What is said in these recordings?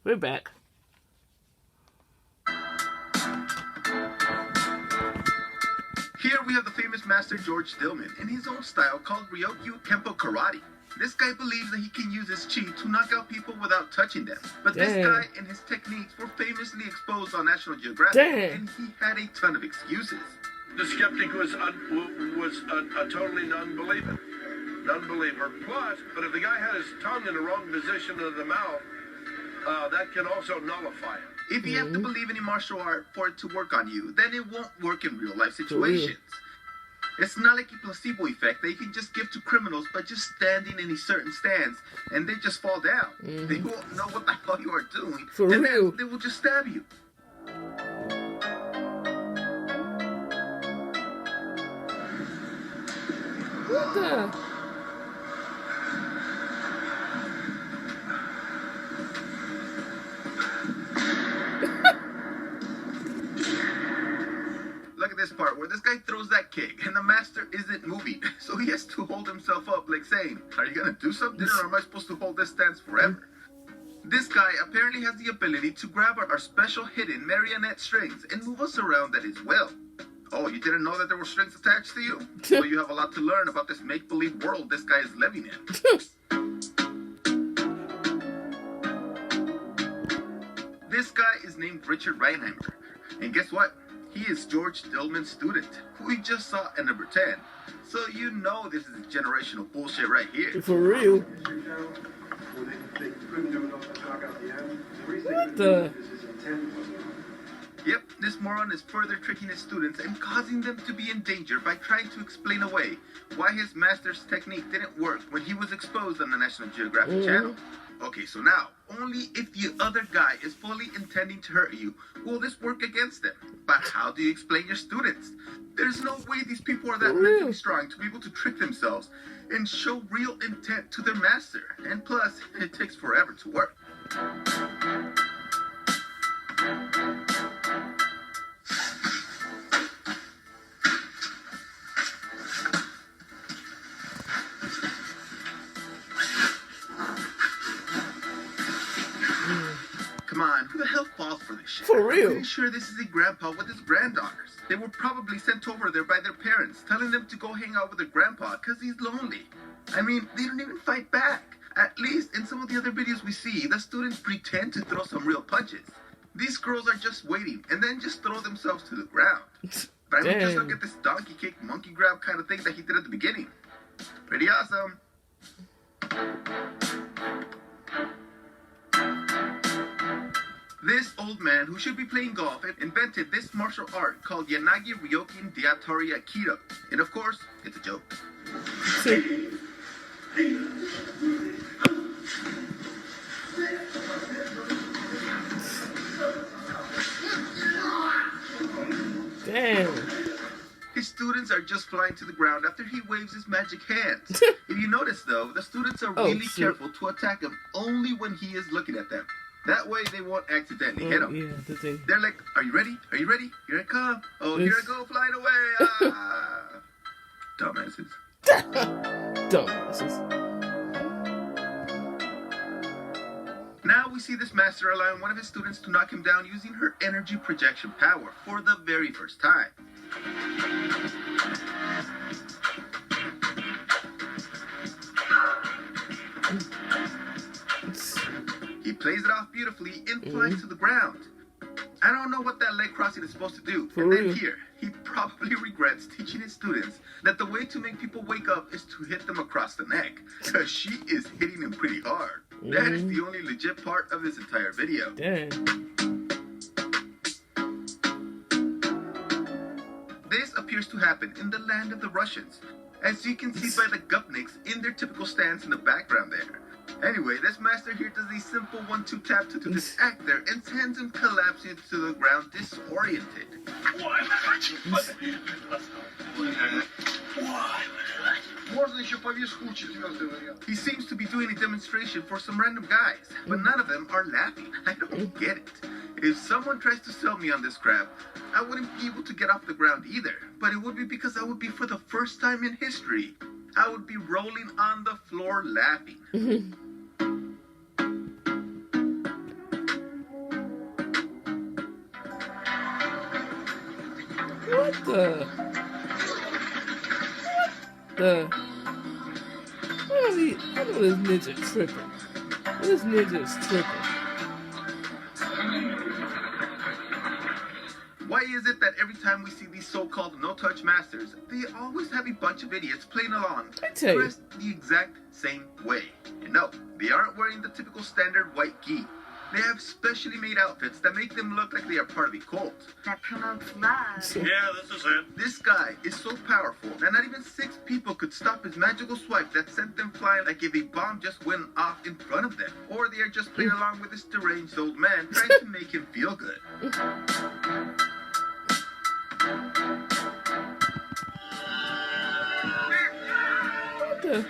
We're back. Here we have the famous master George Stillman in his own style called Ryokyu Kempo Karate. This guy believes that he can use his chi to knock out people without touching them. But this guy and his techniques were famously exposed on National Geographic, and he had a ton of excuses. The skeptic was a totally non-believer. Plus, but if the guy had his tongue in the wrong position of the mouth, that can also nullify it. If you have to believe in a martial art for it to work on you, then it won't work in real life situations. It's not like a placebo effect that you can just give to criminals by just standing in a certain stance and they just fall down. They won't know what the hell you are doing, and then they will just stab you. What the? Look at this part where this guy throws that kick and the master isn't moving. So he has to hold himself up like saying, are you going to do something or am I supposed to hold this stance forever? This guy apparently has the ability to grab our special hidden marionette strings and move us around at his will. Oh, you didn't know that there were strings attached to you? Well, you have a lot to learn about this make-believe world this guy is living in. This guy is named Richard Reinheimer. And guess what? He is George Stillman's student, who we just saw at number 10. So you know this is generational bullshit right here. For real. What the? Yep, this moron is further tricking his students and causing them to be in danger by trying to explain away why his master's technique didn't work when he was exposed on the National Geographic Channel. Okay, so now, only if the other guy is fully intending to hurt you will this work against them. But how do you explain your students? There's no way these people are that mentally strong to be able to trick themselves and show real intent to their master. And plus, it takes forever to work. Come on, who the hell falls for this shit? For real? I'm pretty sure this is a grandpa with his granddaughters. They were probably sent over there by their parents, telling them to go hang out with their grandpa because he's lonely. I mean, they don't even fight back. At least in some of the other videos we see, the students pretend to throw some real punches. These girls are just waiting and then just throw themselves to the ground. But I mean, just look at this donkey kick, monkey grab kind of thing that he did at the beginning. Pretty awesome. This old man, who should be playing golf, invented this martial art called Yanagi Ryokin Deatori Aikido. And of course, it's a joke. Damn. His students are just flying to the ground after he waves his magic hands. If you notice, though, the students are really careful to attack him only when he is looking at them. That way they won't accidentally hit him. Yeah, the thing. They're like, are you ready? Are you ready? Here I come. Oh, here I go, flying away. Ah. Dumbasses. Dumbasses. Now we see this master allowing one of his students to knock him down using her energy projection power for the very first time. He plays it off beautifully and flies to the ground. I don't know what that leg crossing is supposed to do. And then here, he probably regrets teaching his students that the way to make people wake up is to hit them across the neck. Because she is hitting him pretty hard. That is the only legit part of this entire video. This appears to happen in the land of the Russians, as you can see by the Gupniks in their typical stance in the background there. Anyway, this master here does a simple 1-2 tap to this actor and sends him collapsing to the ground disoriented. He seems to be doing a demonstration for some random guys, but none of them are laughing. I don't get it. If someone tries to sell me on this crap, I wouldn't be able to get off the ground either, but it would be because I would be, for the first time in history, I would be rolling on the floor laughing. What the? I know this ninja tripping. This ninja is tripping. Why is it that every time we see these so-called no-touch masters, they always have a bunch of idiots playing along, I tell you. dressed the exact same way? And no, they aren't wearing the typical standard white gi. They have specially made outfits that make them look like they are part of a cult. That promotes love. Yeah, this is it. This guy is so powerful that not even 6 people could stop his magical swipe that sent them flying like if a bomb just went off in front of them. Or they are just playing along with this deranged old man trying to make him feel good. What the?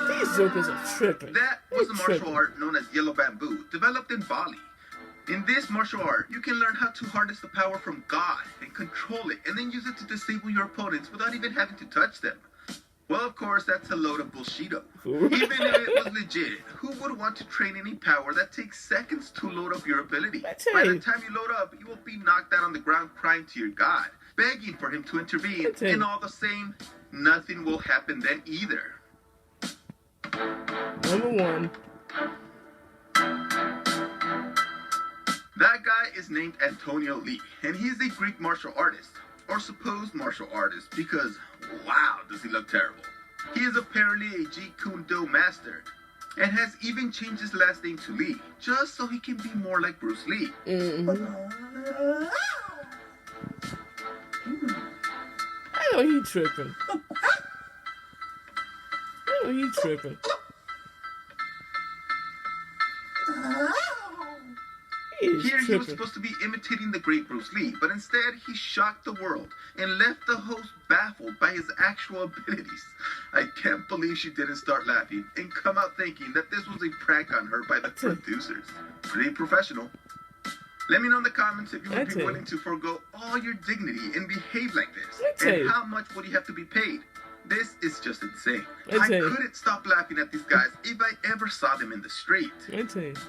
These jokers are tripping. That was a They martial tripping. art known as yellow bamboo, developed in Bali. In this martial art, you can learn how to harness the power from God and control it, and then use it to disable your opponents without even having to touch them. Well, of course, that's a load of bullshito. Even if it was legit, who would want to train any power that takes seconds to load up your ability? I tell By the you. time you load up, you will be knocked out on the ground crying to your God, begging for him to intervene, I tell you. and all the same, nothing will happen then either. Number one. That guy is named Antonio Lee, and he is a Greek martial artist, or supposed martial artist, because wow, does he look terrible. He is apparently a Jeet Kune Do master, and has even changed his last name to Lee, just so he can be more like Bruce Lee. I know he tripping. I know he tripping. He is Here he was tripping. supposed to be imitating the great Bruce Lee, but instead he shocked the world and left the host baffled by his actual abilities. I can't believe she didn't start laughing and come out thinking that this was a prank on her by the producers. Pretty professional. Let me know in the comments if you would be willing to forego all your dignity and behave like this. And how much would you have to be paid? This is just insane. I couldn't stop laughing at these guys if I ever saw them in the street. I tell you. Thanks